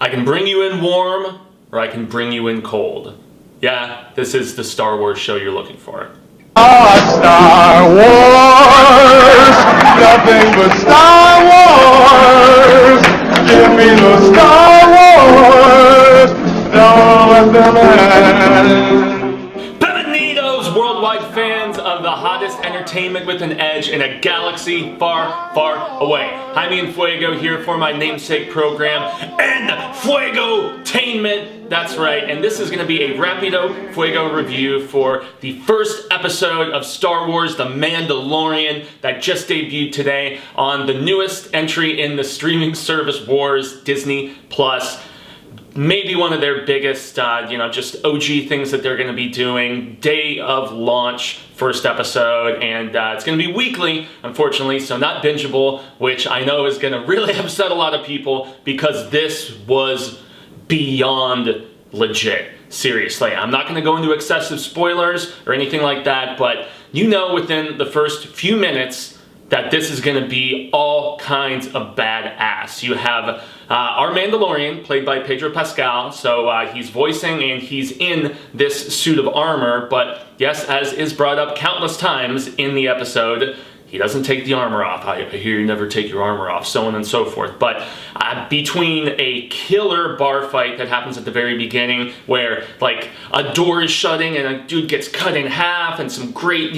I can bring you in warm, or I can bring you in cold. Yeah, this is the Star Wars show you're looking for. Star Wars, nothing but Star Wars. Give me the Star Wars, no other. Bienvenidos, worldwide fans of the hottest entertainment with an edge in a galaxy far, far away. Jaime En Fuego here for my namesake program, Enfuegotainment. That's right, and this is going to be a Rapido Fuego review for the first episode of Star Wars The Mandalorian that just debuted today on the newest entry in the streaming service wars, Disney Plus. Maybe one of their biggest, just OG things that they're going to be doing. Day of launch, first episode, and it's going to be weekly, unfortunately, so not bingeable, which I know is going to really upset a lot of people because this was beyond legit. Seriously, I'm not going to go into excessive spoilers or anything like that, but you know within the first few minutes that this is going to be all kinds of badass. You have our Mandalorian, played by Pedro Pascal, so he's voicing and he's in this suit of armor, but yes, as is brought up countless times in the episode, he doesn't take the armor off. I hear you never take your armor off, so on and so forth. But between a killer bar fight that happens at the very beginning, where like a door is shutting and a dude gets cut in half, and some great,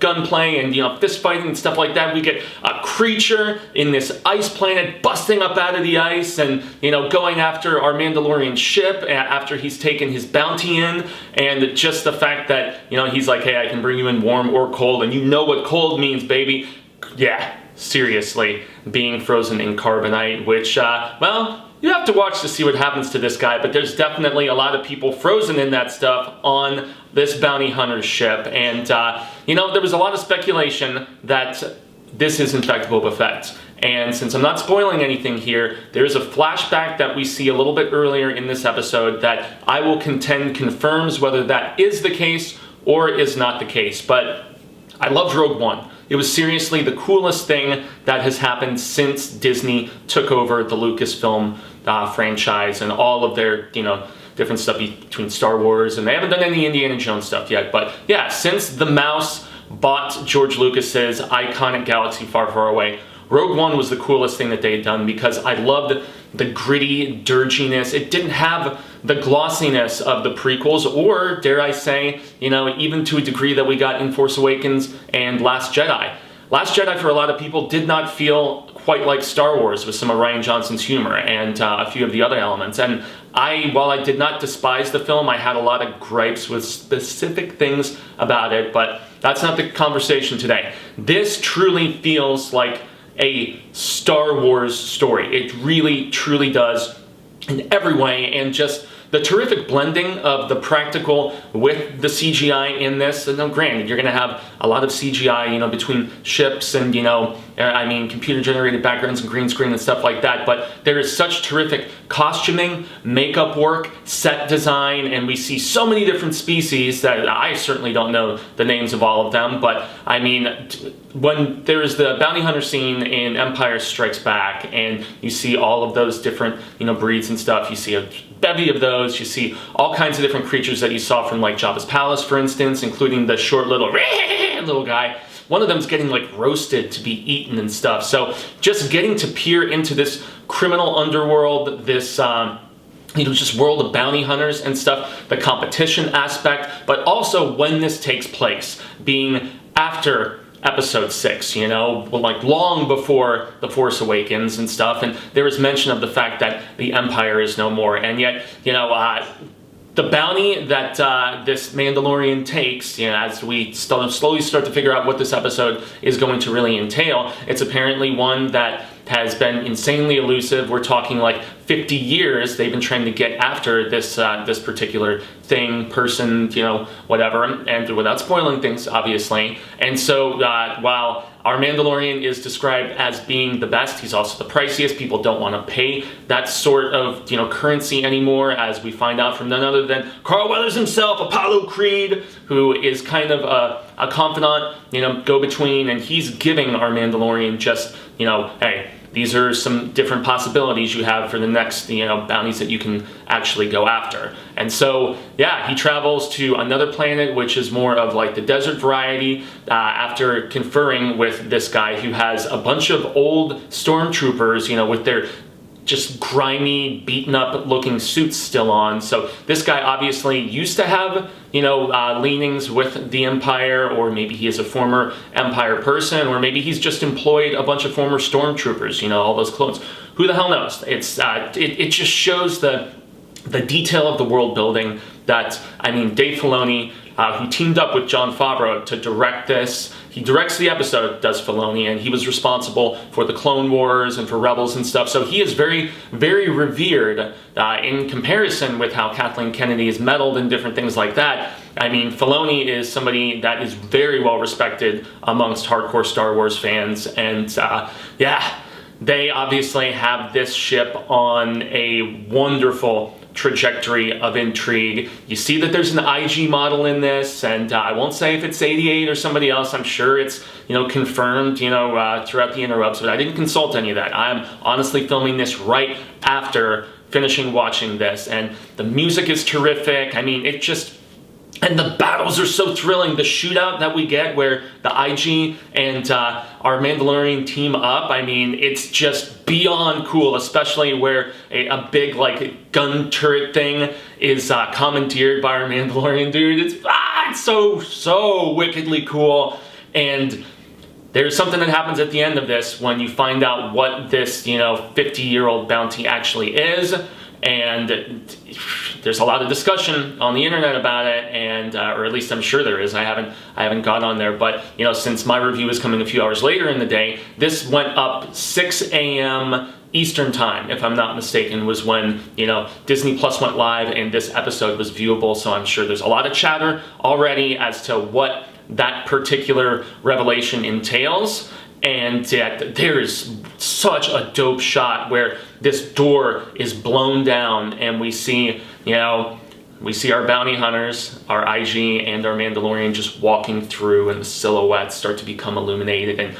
gunplay and fist fighting and stuff like that, we get a creature in this ice planet busting up out of the ice and going after our Mandalorian ship after he's taken his bounty in, and just the fact that he's like, hey, I can bring you in warm or cold, and you know what cold means, baby. Yeah, seriously, being frozen in carbonite, which, well, you have to watch to see what happens to this guy, but there's definitely a lot of people frozen in that stuff on this bounty hunter ship, and, there was a lot of speculation that this is in fact Boba Fett. And since I'm not spoiling anything here, there's a flashback that we see a little bit earlier in this episode that I will contend confirms whether that is the case or is not the case, but I loved Rogue One. It was seriously the coolest thing that has happened since Disney took over the Lucasfilm franchise and all of their, different stuff between Star Wars, and they haven't done any Indiana Jones stuff yet, but yeah, since the mouse bought George Lucas's iconic Galaxy Far, Far Away, Rogue One was the coolest thing that they had done because I loved the gritty dirginess. It didn't have the glossiness of the prequels, or dare I say, even to a degree that we got in Force Awakens and Last Jedi. Last Jedi, for a lot of people, did not feel quite like Star Wars with some of Rian Johnson's humor and a few of the other elements. And while I did not despise the film, I had a lot of gripes with specific things about it, but that's not the conversation today. This truly feels like a Star Wars story. It really, truly does in every way, and just the terrific blending of the practical with the CGI in this. And now, granted, you're going to have a lot of CGI, between ships and, computer-generated backgrounds and green screen and stuff like that, but there is such terrific costuming, makeup work, set design, and we see so many different species that I certainly don't know the names of all of them, but, when there's the bounty hunter scene in Empire Strikes Back, and you see all of those different, breeds and stuff, you see a bevy of those, you see all kinds of different creatures that you saw from like Jabba's palace, for instance, including the short little guy. One of them's getting like roasted to be eaten and stuff. So just getting to peer into this criminal underworld, this just world of bounty hunters and stuff, the competition aspect, but also when this takes place, being after Episode 6, like long before The Force Awakens and stuff, and there is mention of the fact that the Empire is no more, and yet, the bounty that this Mandalorian takes, as we slowly start to figure out what this episode is going to really entail, it's apparently one that has been insanely elusive. We're talking like 50 years they've been trying to get after this this particular thing, person, whatever, and without spoiling things, obviously. And so while our Mandalorian is described as being the best, he's also the priciest. People don't want to pay that sort of currency anymore, as we find out from none other than Carl Weathers himself, Apollo Creed, who is kind of a confidant, go-between, and he's giving our Mandalorian just, hey, these are some different possibilities you have for the next, bounties that you can actually go after. And so, yeah, he travels to another planet, which is more of like the desert variety, after conferring with this guy who has a bunch of old stormtroopers, with their just grimy, beaten up looking suits still on. So this guy obviously used to have, leanings with the Empire, or maybe he is a former Empire person, or maybe he's just employed a bunch of former stormtroopers, all those clones. Who the hell knows? It's it just shows the detail of the world building that, Dave Filoni, who teamed up with Jon Favreau to direct this. He directs the episode, does Filoni, and he was responsible for the Clone Wars and for Rebels and stuff. So he is very, very revered in comparison with how Kathleen Kennedy is meddled and different things like that. Filoni is somebody that is very well respected amongst hardcore Star Wars fans, and they obviously have this ship on a wonderful trajectory of intrigue. You see that there's an IG model in this, and I won't say if it's 88 or somebody else. I'm sure it's confirmed throughout the interwebs, but I didn't consult any of that. I'm honestly filming this right after finishing watching this, and the music is terrific. And the battles are so thrilling. The shootout that we get where the IG and our Mandalorian team up, it's just beyond cool, especially where a big gun turret thing is commandeered by our Mandalorian dude. It's so wickedly cool. And there's something that happens at the end of this when you find out what this 50-year-old bounty actually is. And there's a lot of discussion on the internet about it, and or at least I'm sure there is. I haven't got on there, but since my review is coming a few hours later in the day, this went up 6 a.m. Eastern time, if I'm not mistaken, was when Disney Plus went live and this episode was viewable. So I'm sure there's a lot of chatter already as to what that particular revelation entails. And there is such a dope shot where this door is blown down, and we see our bounty hunters, our IG and our Mandalorian just walking through, and the silhouettes start to become illuminated. And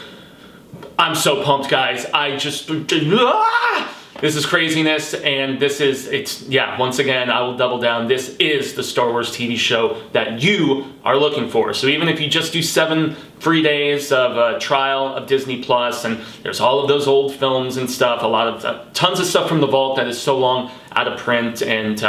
I'm so pumped, guys. This is craziness, and once again, I will double down. This is the Star Wars TV show that you are looking for. So even if you just do 7 free days of a trial of Disney Plus, and there's all of those old films and stuff, tons of stuff from the vault that is so long out of print and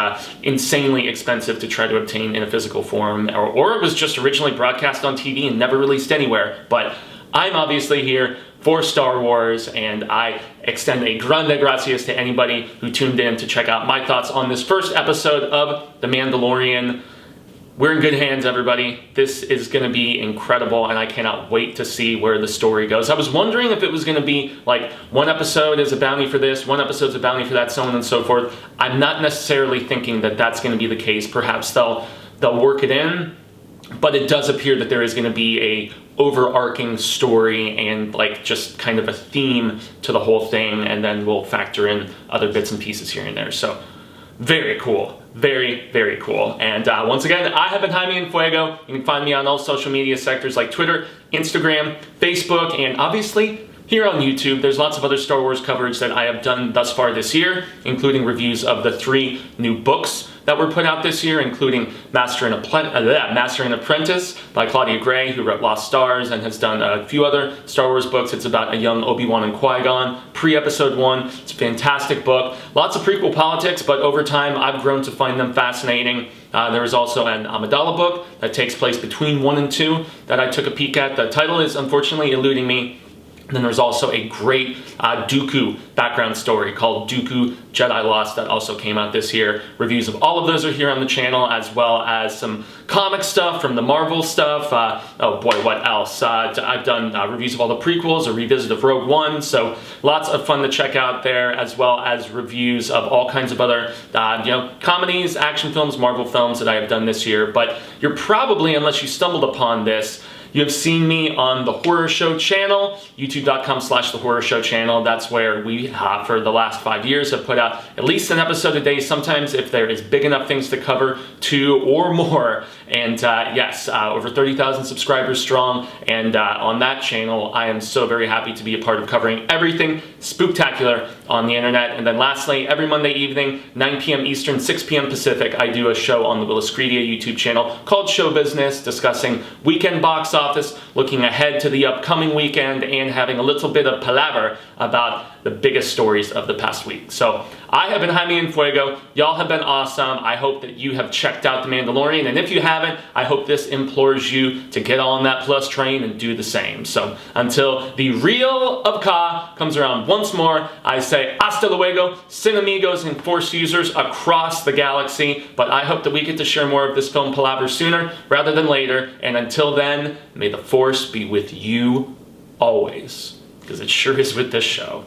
insanely expensive to try to obtain in a physical form, or it was just originally broadcast on TV and never released anywhere. But I'm obviously here for Star Wars, and I extend a grande gracias to anybody who tuned in to check out my thoughts on this first episode of The Mandalorian. We're in good hands, everybody. This is going to be incredible, and I cannot wait to see where the story goes. I was wondering if it was going to be like one episode is a bounty for this, one episode's a bounty for that, so on and so forth. I'm not necessarily thinking that that's going to be the case. Perhaps they'll work it in, but it does appear that there is going to be a overarching story and just kind of a theme to the whole thing, and then we'll factor in other bits and pieces here and there. So very cool. Very, very cool. And once again, I have been Jaime En Fuego. You can find me on all social media sectors like Twitter, Instagram, Facebook, and obviously here on YouTube. There's lots of other Star Wars coverage that I have done thus far this year, including reviews of the 3 new books that were put out this year, including Master and Apprentice by Claudia Gray, who wrote Lost Stars and has done a few other Star Wars books. It's about a young Obi-Wan and Qui-Gon, pre-Episode 1. It's a fantastic book. Lots of prequel politics, but over time I've grown to find them fascinating. There is also an Amidala book that takes place between 1 and 2 that I took a peek at. The title is unfortunately eluding me. Then there's also a great Dooku background story called Dooku Jedi Lost that also came out this year. Reviews of all of those are here on the channel, as well as some comic stuff from the Marvel stuff. Oh boy, what else? I've done reviews of all the prequels, a revisit of Rogue One, so lots of fun to check out there, as well as reviews of all kinds of other comedies, action films, Marvel films that I have done this year. But you're probably, unless you stumbled upon this, you have seen me on the Horror Show channel, youtube.com/The Horror Show channel. That's where we, for the last 5 years, have put out at least an episode a day, sometimes if there is big enough things to cover, 2 or more. And yes, over 30,000 subscribers strong. And on that channel, I am so very happy to be a part of covering everything spooktacular on the internet. And then lastly, every Monday evening, 9 p.m. Eastern, 6 p.m. Pacific, I do a show on the Willis Credia YouTube channel called Show Business, discussing weekend box office, looking ahead to the upcoming weekend, and having a little bit of palaver about the biggest stories of the past week. So I have been Jaime En Fuego. Y'all have been awesome. I hope that you have checked out The Mandalorian, and if you haven't, I hope this implores you to get on that Plus train and do the same. So until the real of Ka comes around once more, I say hasta luego, Cinemigos and Force users across the galaxy. But I hope that we get to share more of this film palaver sooner rather than later. And until then, may the Force be with you always, because it sure is with this show.